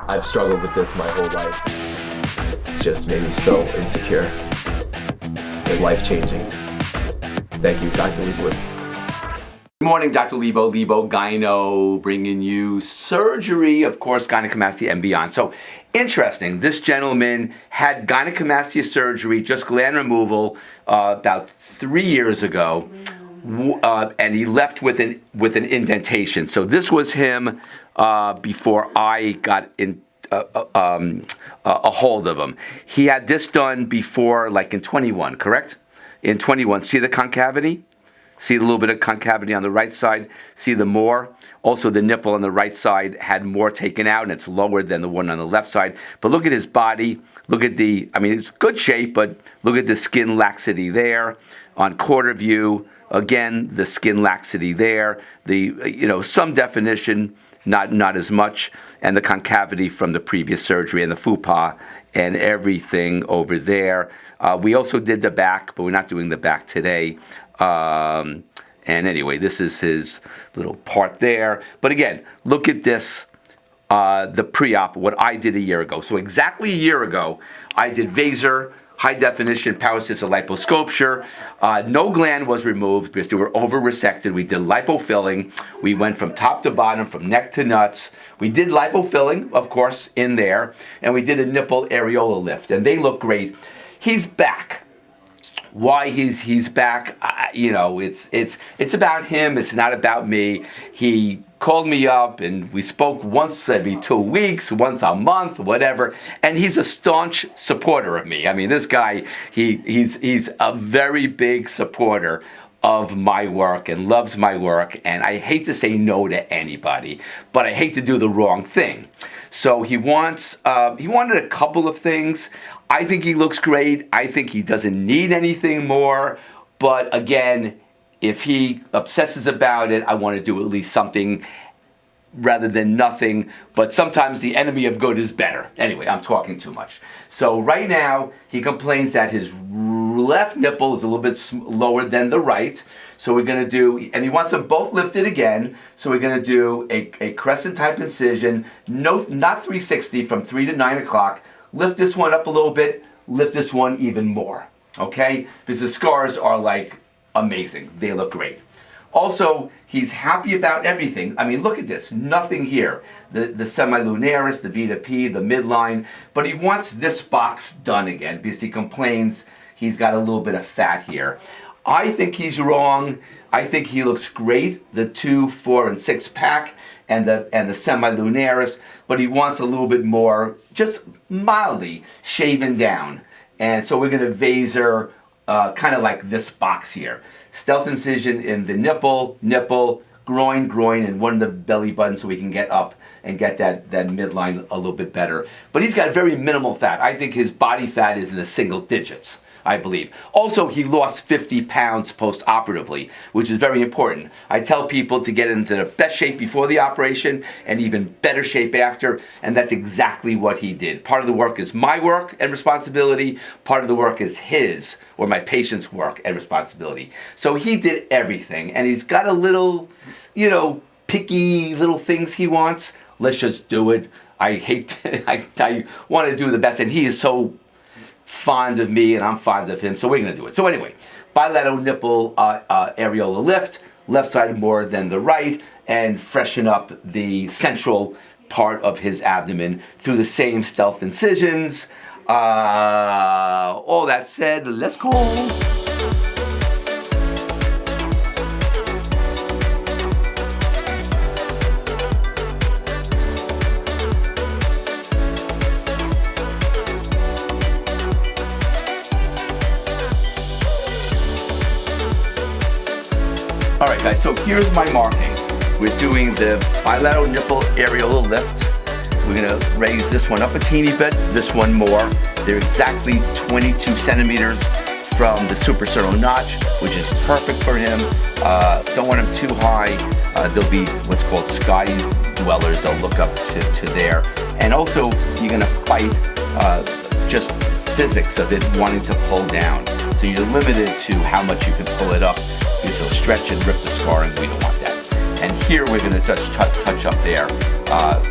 I've struggled with this my whole life. Just made me so insecure. It's life-changing. Thank you, Dr. Lebowitz. Good morning, Dr. Lebo, Gyno, bringing you surgery, of course, gynecomastia and beyond. So, interesting, this gentleman had gynecomastia surgery, just gland removal, about 3 years ago, and he left with an indentation. So this was him before I got in a hold of him. He had this done before, like in 21, correct? In 21, see the concavity? See a little bit of concavity on the right side. See the more. Also, the nipple on the right side had more taken out, and it's lower than the one on the left side. But look at his body. Look at it's good shape, but look at the skin laxity there. On quarter view, again, the skin laxity there. Some definition, not as much, and the concavity from the previous surgery and the fupa and everything over there. We also did the back, but we're not doing the back today. And anyway, this is his little part there. But again, look at this, the pre-op, what I did a year ago. So exactly a year ago, I did Vaser, high definition power-assisted liposculpture. No gland was removed because they were over-resected. We did lipofilling. We went from top to bottom, from neck to nuts. We did lipofilling, of course, in there. And we did a nipple areola lift. And they look great. He's back. Why he's back, it's about him. It's not about me. He called me up and we spoke once every 2 weeks, once a month, whatever. And he's a staunch supporter of me. I mean, this guy, he's a very big supporter of my work and loves my work. And I hate to say no to anybody, but I hate to do the wrong thing. So he wanted a couple of things. I think he looks great. I think he doesn't need anything more. But again, if he obsesses about it, I want to do at least something rather than nothing. But sometimes the enemy of good is better. Anyway, I'm talking too much. So right now, he complains that his left nipple is a little bit lower than the right. So we're going to do, and he wants them both lifted again. So we're going to do a crescent type incision, not 360 from 3 to 9 o'clock. Lift this one up a little bit, lift this one even more, okay? Because the scars are like amazing. They look great. Also, he's happy about everything. I mean, look at this, nothing here. The semilunaris, the V to P, the midline, but he wants this box done again because he complains he's got a little bit of fat here. I think he's wrong. I think he looks great, the 2, 4, and 6 pack and the semilunaris, but he wants a little bit more, just mildly shaven down. And so we're going to Vaser kind of like this box here. Stealth incision in the nipple, groin, and one of the belly buttons so we can get up and get that midline a little bit better. But he's got very minimal fat. I think his body fat is in the single digits, I believe. Also, he lost 50 pounds post-operatively, which is very important. I tell people to get into the best shape before the operation and even better shape after, and that's exactly what he did. Part of the work is my work and responsibility. Part of the work is his, or my patient's work and responsibility. So he did everything, and he's got a little, picky little things he wants. Let's just do it. I want to do the best, and he is so fond of me and I'm fond of him, so we're going to do it. So anyway, bilateral nipple areola lift, left side more than the right, and freshen up the central part of his abdomen through the same stealth incisions. All that said, let's go. All right, guys, so here's my markings. We're doing the bilateral nipple areola lift. We're gonna raise this one up a teeny bit, this one more. They're exactly 22 centimeters from the suprasternal notch, which is perfect for him. Don't want them too high. They'll be what's called sky dwellers. They'll look up to there. And also, you're gonna fight just physics of it wanting to pull down. So you're limited to how much you can pull it up, because it'll stretch and rip the scar, and we don't want that. And here we're gonna just touch up there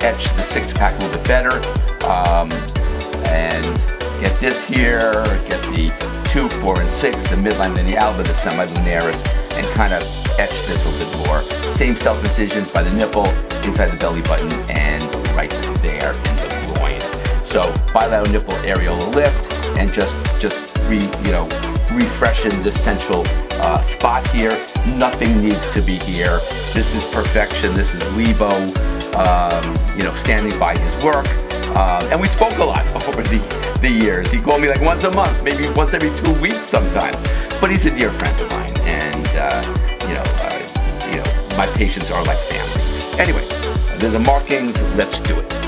etch the six-pack a little bit better, and get this here, get the 2, 4, and 6, the midline linealba, the semilunaris, and kind of etch this a little bit more. Same self-incisions by the nipple, inside the belly button, and right there in the groin. So bilateral nipple areolar lift, and just refreshing this central spot here. Nothing needs to be here. This is perfection. This is Lebo, standing by his work. And we spoke a lot over the years. He called me like once a month, maybe once every 2 weeks sometimes. But he's a dear friend of mine, and my patients are like family. Anyway, there's the markings. Let's do it.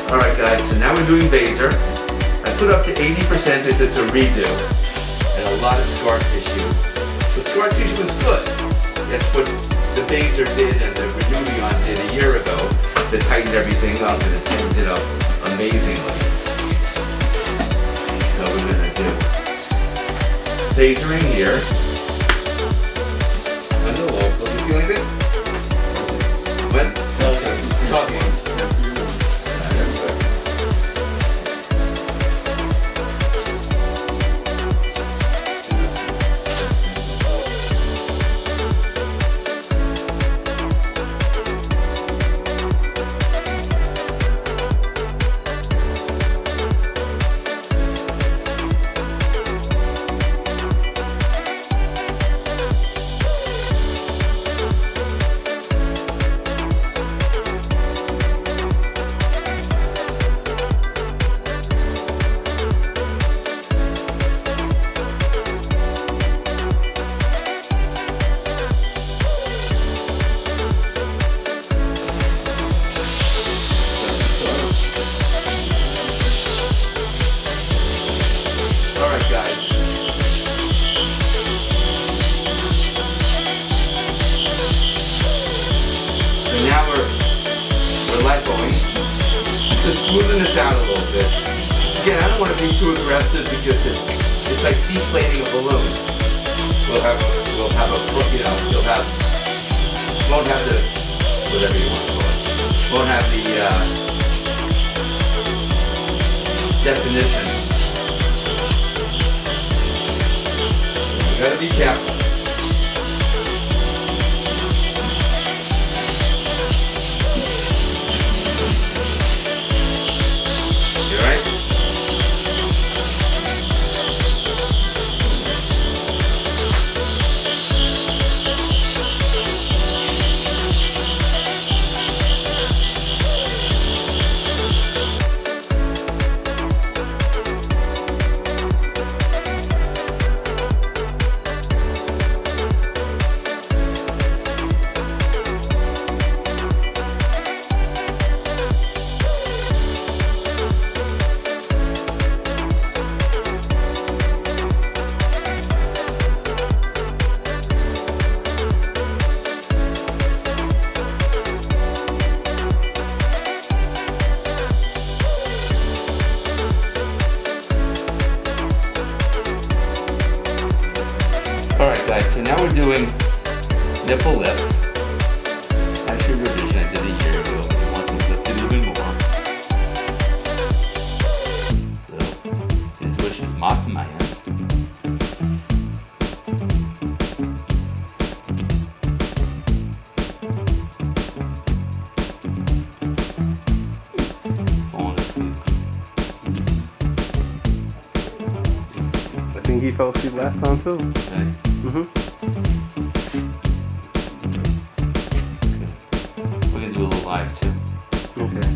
Alright guys, so now we're doing Vaser. I put up to 80% as it's a redo, and a lot of scar tissue. The scar tissue is good. That's what the Vaser did and the Renuvion did a year ago. They tightened everything up and it tightened it up amazingly. So we're going to do Vasering here. Under the local, you feeling it? What? Talking. Now we're lipoing. Just smoothing this out a little bit. Again, I don't want to be too aggressive because it's like deflating a balloon. We'll have won't have the, whatever you want to call it, won't have the definition. You gotta be careful. Alright guys, so now we're doing nipple lift. Actually revision, I did a year ago. I want to lift it even more. So think he fell asleep last time too. Okay. We're gonna do a little live too. Okay.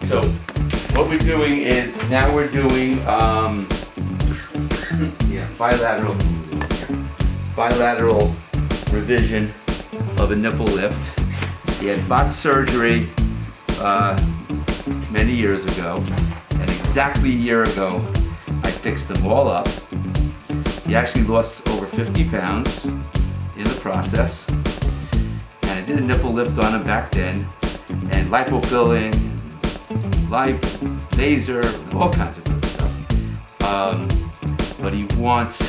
So what we're doing is now we're doing bilateral revision of a nipple lift. He had botched surgery many years ago, and exactly a year ago I fixed them all up. He actually lost over 50 pounds in the process, and I did a nipple lift on him back then, and lipo filling, Vaser, all kinds of good stuff. But he wants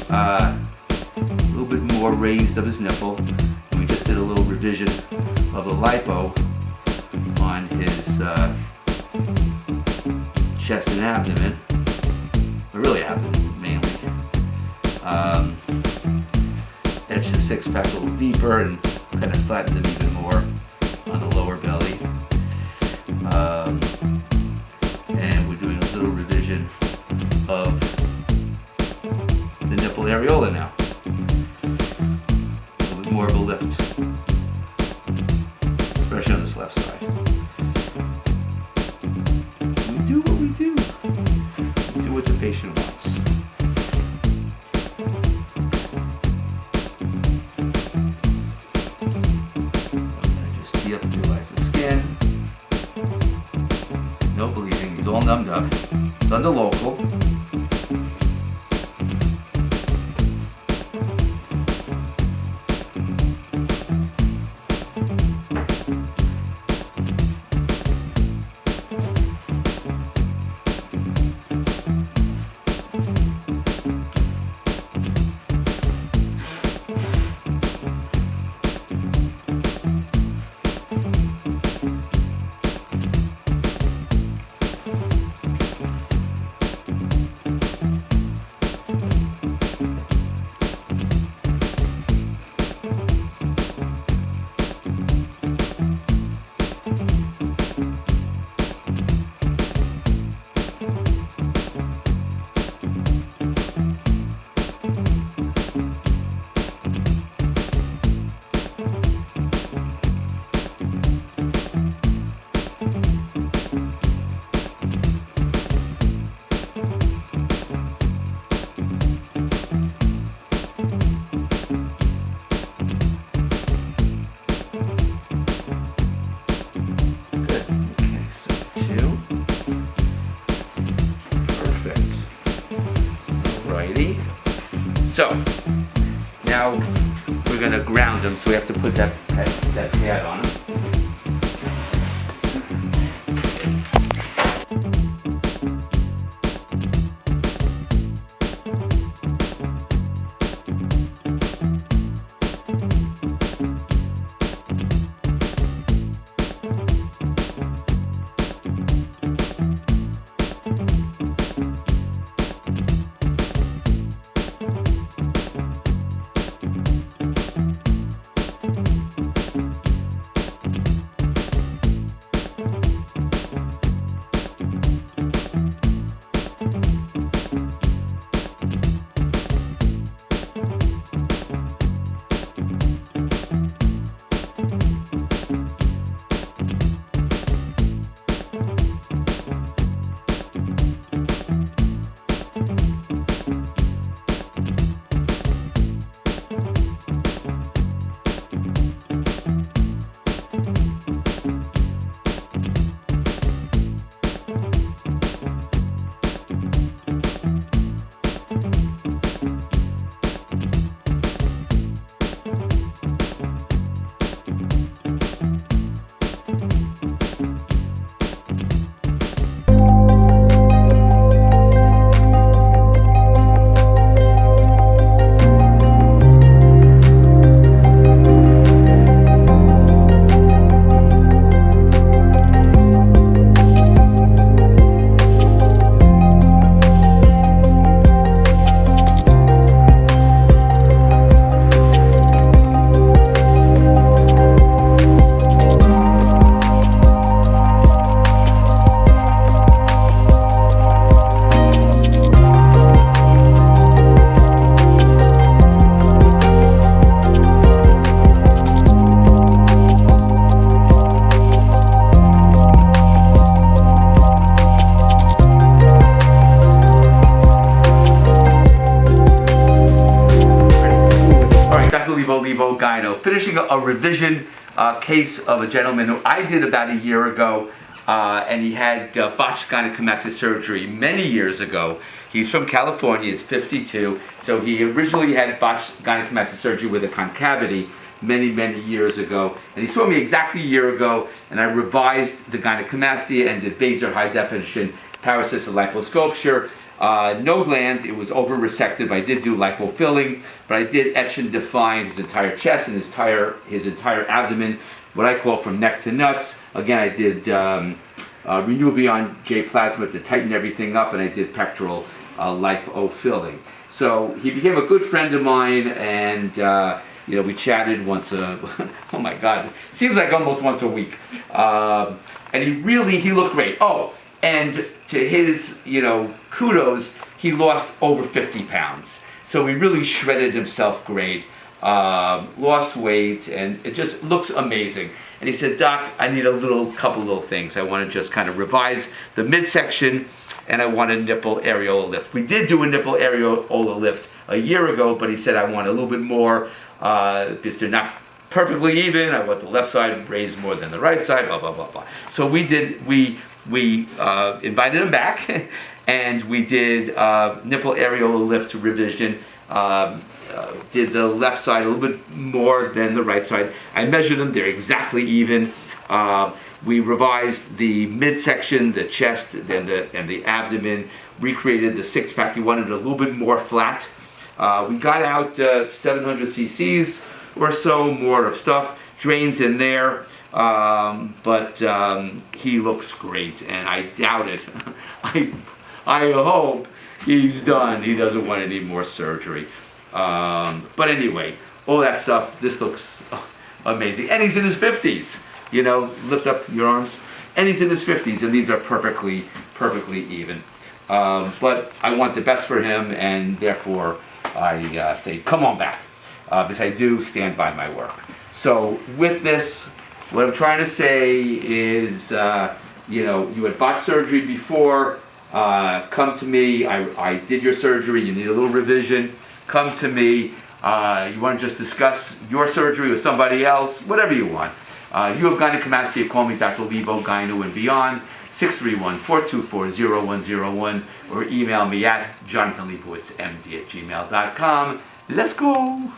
a little bit more raised of his nipple. And we just did a little revision of the lipo on his chest and abdomen, or really abdomen mainly. Etched the six-pack a little deeper and kind of flattened them even more on the lower belly. And we're doing a little revision of the nipple areola now. A little bit more of a lift, especially on this left side. We do what we do. We do what the patient wants. I just de-epithelize the skin. No bleeding, he's all numbed up. It's under local. So now we're going to ground them, so we have to put that pad on them. Dr. Lebo, Gyno, finishing a revision case of a gentleman who I did about a year ago, and he had botched gynecomastia surgery many years ago. He's from California, he's 52, so he originally had botched gynecomastia surgery with a concavity many years ago, and he saw me exactly a year ago, and I revised the gynecomastia and did Vaser high definition parasistic liposculpture. No gland, it was over resected, but I did do lipo filling, but I did etch and define his entire chest and his entire abdomen, what I call from neck to nuts. Again, I did Renuvion J plasma to tighten everything up, and I did pectoral lipo filling. So he became a good friend of mine, and we chatted once oh my God, seems like almost once a week. And he looked great. Oh, and to his, kudos, he lost over 50 pounds. So he really shredded himself great, lost weight, and it just looks amazing. And he says, Doc, I need a couple little things. I want to just kind of revise the midsection, and I want a nipple areola lift. We did do a nipple areola lift a year ago, but he said, I want a little bit more, because they're not perfectly even. I want the left side raised more than the right side, blah, blah, blah, blah. So we invited him back, and we did nipple areola lift revision. Did the left side a little bit more than the right side. I measured them; they're exactly even. We revised the midsection, the chest, and the abdomen. Recreated the six-pack. He wanted it a little bit more flat. We got out 700 cc's or so more of stuff. Drains in there. But he looks great, and I doubt it. I hope he's done. He doesn't want any more surgery. But anyway, all that stuff, this looks amazing. And he's in his 50s. Lift up your arms. And he's in his 50s, and these are perfectly even. But I want the best for him, and therefore I say, come on back. Because I do stand by my work. So with this, what I'm trying to say is, you had botched surgery before, come to me, I did your surgery, you need a little revision, come to me, you want to just discuss your surgery with somebody else, whatever you want. You have gynecomastia, call me Dr. Lebo, Gyno and Beyond, 631-424-0101, or email me at jonathanlebowitzmd@gmail.com. Let's go!